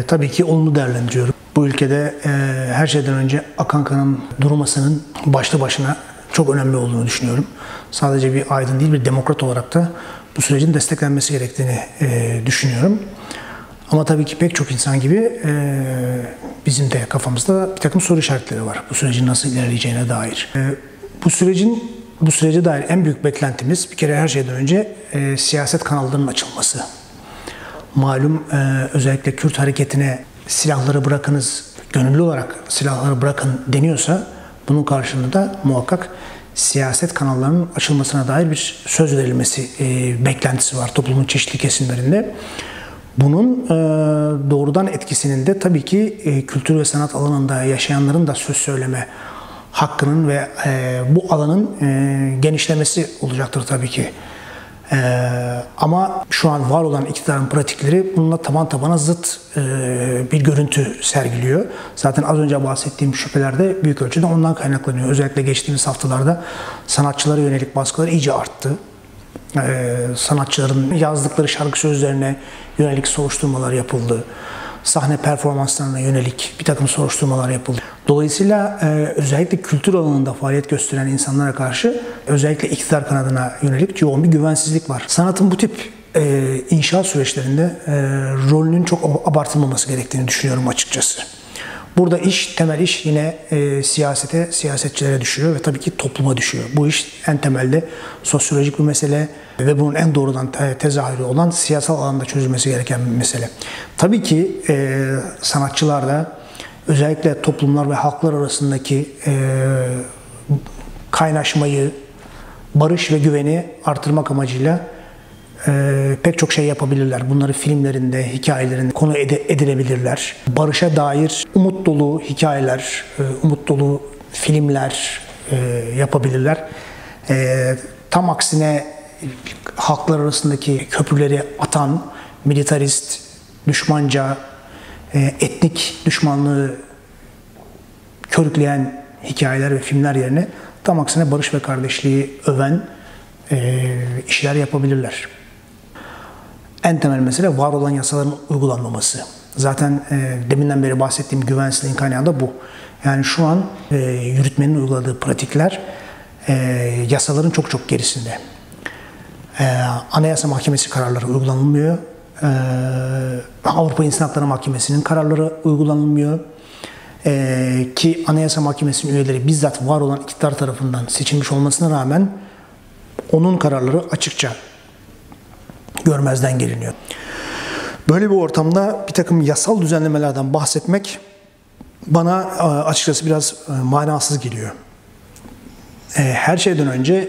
Tabii ki olumlu değerlendiriyorum. Bu ülkede her şeyden önce akan kanın durmasının başlı başına çok önemli olduğunu düşünüyorum. Sadece bir aydın değil, bir demokrat olarak da bu sürecin desteklenmesi gerektiğini düşünüyorum. Ama tabii ki pek çok insan gibi bizim de kafamızda bir takım soru işaretleri var. Bu sürecin nasıl ilerleyeceğine dair. Bu sürece dair en büyük beklentimiz bir kere her şeyden önce siyaset kanallarının açılması. Malum özellikle Kürt hareketine silahları bırakınız, gönüllü olarak silahları bırakın deniyorsa bunun karşılığında da muhakkak siyaset kanallarının açılmasına dair bir söz verilmesi beklentisi var toplumun çeşitli kesimlerinde. Bunun doğrudan etkisinin de tabii ki kültür ve sanat alanında yaşayanların da söz söyleme hakkının ve bu alanın genişlemesi olacaktır tabii ki. Ama şu an var olan iktidarın pratikleri bununla taban tabana zıt bir görüntü sergiliyor. Zaten az önce bahsettiğim şüpheler de büyük ölçüde ondan kaynaklanıyor. Özellikle geçtiğimiz haftalarda sanatçılara yönelik baskılar iyice arttı. Sanatçıların yazdıkları şarkı sözlerine yönelik soruşturmalar yapıldı. Sahne performanslarına yönelik bir takım soruşturmalar yapıldı. Dolayısıyla özellikle kültür alanında faaliyet gösteren insanlara karşı özellikle iktidar kanadına yönelik yoğun bir güvensizlik var. Sanatın bu tip inşaat süreçlerinde rolünün çok abartılmaması gerektiğini düşünüyorum açıkçası. Burada temel iş yine siyasete, siyasetçilere düşüyor ve tabii ki topluma düşüyor. Bu iş en temelde sosyolojik bir mesele ve bunun en doğrudan tezahürü olan siyasal alanda çözülmesi gereken bir mesele. Tabii ki sanatçılar da özellikle toplumlar ve halklar arasındaki kaynaşmayı, barış ve güveni artırmak amacıyla pek çok şey yapabilirler. Bunları filmlerinde, hikayelerinde konu edilebilirler. Barışa dair umut dolu hikayeler, umut dolu filmler yapabilirler. Tam aksine halklar arasındaki köprüleri atan, militarist, düşmanca, etnik düşmanlığı körükleyen hikayeler ve filmler yerine tam aksine barış ve kardeşliği öven işler yapabilirler. En temel mesele var olan yasaların uygulanmaması. Zaten deminden beri bahsettiğim güvensizliğin kaynağı da bu. Yani şu an yürütmenin uyguladığı pratikler yasaların çok çok gerisinde. Anayasa Mahkemesi kararları uygulanılmıyor. Avrupa İnsan Hakları Mahkemesi'nin kararları uygulanılmıyor. Ki Anayasa Mahkemesi'nin üyeleri bizzat var olan iktidar tarafından seçilmiş olmasına rağmen onun kararları açıkça görmezden geliniyor. Böyle bir ortamda bir takım yasal düzenlemelerden bahsetmek bana açıkçası biraz manasız geliyor. Her şeyden önce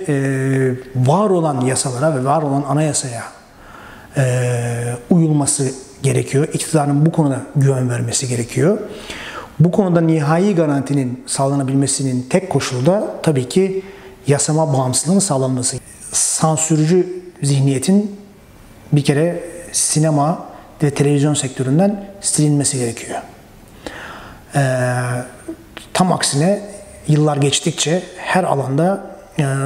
var olan yasalara ve var olan anayasaya uyulması gerekiyor. İktidarın bu konuda güven vermesi gerekiyor. Bu konuda nihai garantinin sağlanabilmesinin tek koşulu da tabii ki yasama bağımsızlığının sağlanması. Sansürcü zihniyetin bir kere sinema ve televizyon sektöründen silinmesi gerekiyor. Tam aksine yıllar geçtikçe her alanda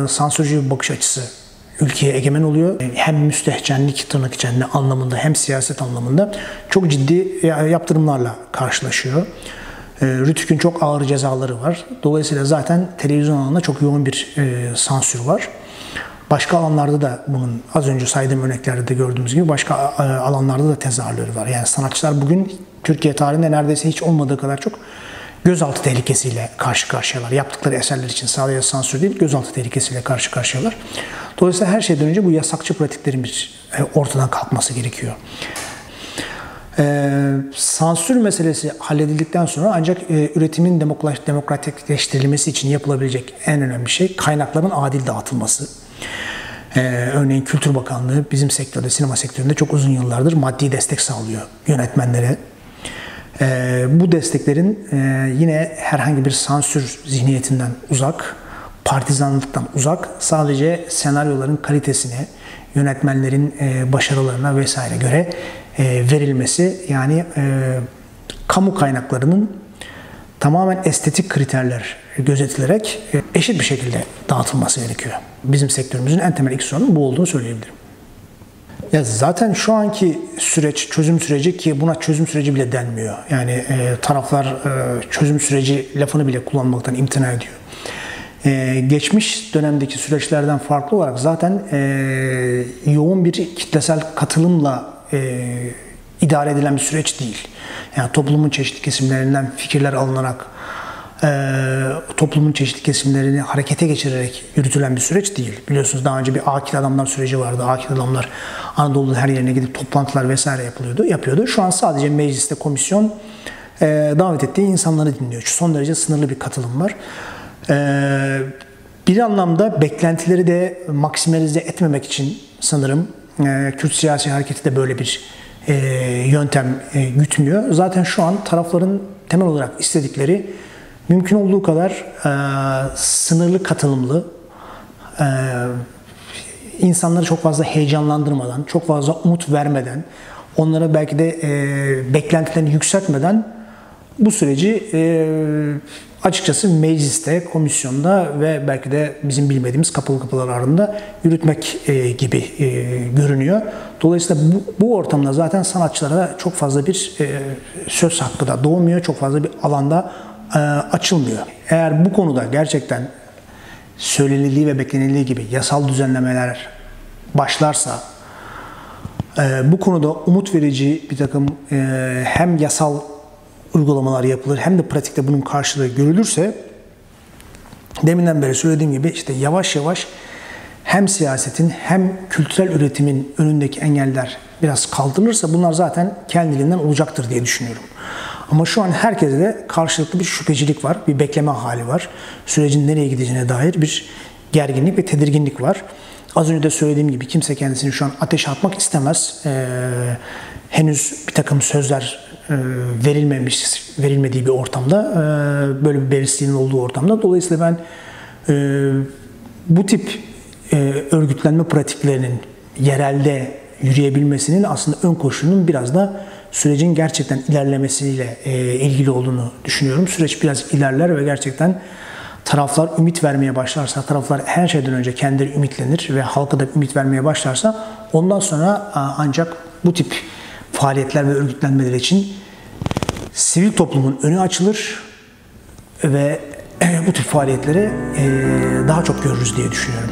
sansürcü bir bakış açısı ülkeye egemen oluyor. Hem müstehcenlik tırnak içinde anlamında hem siyaset anlamında çok ciddi yaptırımlarla karşılaşıyor. Rütük'ün çok ağır cezaları var. Dolayısıyla zaten televizyon alanında çok yoğun bir sansür var. Başka alanlarda da bunun az önce saydığım örneklerde de gördüğümüz gibi başka alanlarda da tezahürleri var. Yani sanatçılar bugün Türkiye tarihinde neredeyse hiç olmadığı kadar çok gözaltı tehlikesiyle karşı karşıyalar. Yaptıkları eserler için sadece sansür değil, gözaltı tehlikesiyle karşı karşıyalar. Dolayısıyla her şeyden önce bu yasakçı pratiklerin bir ortadan kalkması gerekiyor. Sansür meselesi halledildikten sonra ancak üretimin demokratikleştirilmesi için yapılabilecek en önemli şey kaynakların adil dağıtılması. Örneğin Kültür Bakanlığı bizim sektörde, sinema sektöründe çok uzun yıllardır maddi destek sağlıyor yönetmenlere. Bu desteklerin yine herhangi bir sansür zihniyetinden uzak, partizanlıktan uzak, sadece senaryoların kalitesine, yönetmenlerin başarılarına vesaire göre verilmesi, yani kamu kaynaklarının tamamen estetik kriterler gözetilerek eşit bir şekilde dağıtılması gerekiyor. Bizim sektörümüzün en temel ilk sorunu bu olduğunu söyleyebilirim. Ya zaten şu anki süreç çözüm süreci, ki buna çözüm süreci bile denmiyor. Yani taraflar çözüm süreci lafını bile kullanmaktan imtina ediyor. Geçmiş dönemdeki süreçlerden farklı olarak zaten yoğun bir kitlesel katılımla idare edilen bir süreç değil. Yani toplumun çeşitli kesimlerinden fikirler alınarak, toplumun çeşitli kesimlerini harekete geçirerek yürütülen bir süreç değil. Biliyorsunuz daha önce bir akil adamlar süreci vardı. Akil adamlar Anadolu'da her yerine gidip toplantılar vesaire yapıyordu. Şu an sadece mecliste komisyon davet ettiği insanları dinliyor. Son derece sınırlı bir katılım var. Bir anlamda beklentileri de maksimalize etmemek için sanırım Kürt siyasi hareketi de böyle bir yöntem gütmüyor. Zaten şu an tarafların temel olarak istedikleri mümkün olduğu kadar sınırlı katılımlı, insanları çok fazla heyecanlandırmadan, çok fazla umut vermeden, onlara belki de beklentilerini yükseltmeden bu süreci açıkçası mecliste, komisyonda ve belki de bizim bilmediğimiz kapalı kapılar ardında yürütmek gibi görünüyor. Dolayısıyla bu ortamda zaten sanatçılara çok fazla bir söz hakkı da doğmuyor, çok fazla bir alanda açılmıyor. Eğer bu konuda gerçekten söylenildiği ve beklenildiği gibi yasal düzenlemeler başlarsa, bu konuda umut verici bir takım hem yasal uygulamalar yapılır hem de pratikte bunun karşılığı görülürse, deminden beri söylediğim gibi işte yavaş yavaş hem siyasetin hem kültürel üretimin önündeki engeller biraz kaldırılırsa bunlar zaten kendiliğinden olacaktır diye düşünüyorum. Ama şu an herkeste de karşılıklı bir şüphecilik var, bir bekleme hali var. Sürecin nereye gideceğine dair bir gerginlik ve tedirginlik var. Az önce de söylediğim gibi kimse kendisini şu an ateşe atmak istemez. Henüz bir takım sözler verilmediği bir ortamda, böyle bir belirsizliğin olduğu ortamda. Dolayısıyla ben bu tip örgütlenme pratiklerinin yerelde yürüyebilmesinin aslında ön koşulunun biraz da sürecin gerçekten ilerlemesiyle ilgili olduğunu düşünüyorum. Süreç biraz ilerler ve gerçekten taraflar ümit vermeye başlarsa, taraflar her şeyden önce kendileri ümitlenir ve halka da ümit vermeye başlarsa, ondan sonra ancak bu tip faaliyetler ve örgütlenmeler için sivil toplumun önü açılır ve bu tip faaliyetleri daha çok görürüz diye düşünüyorum.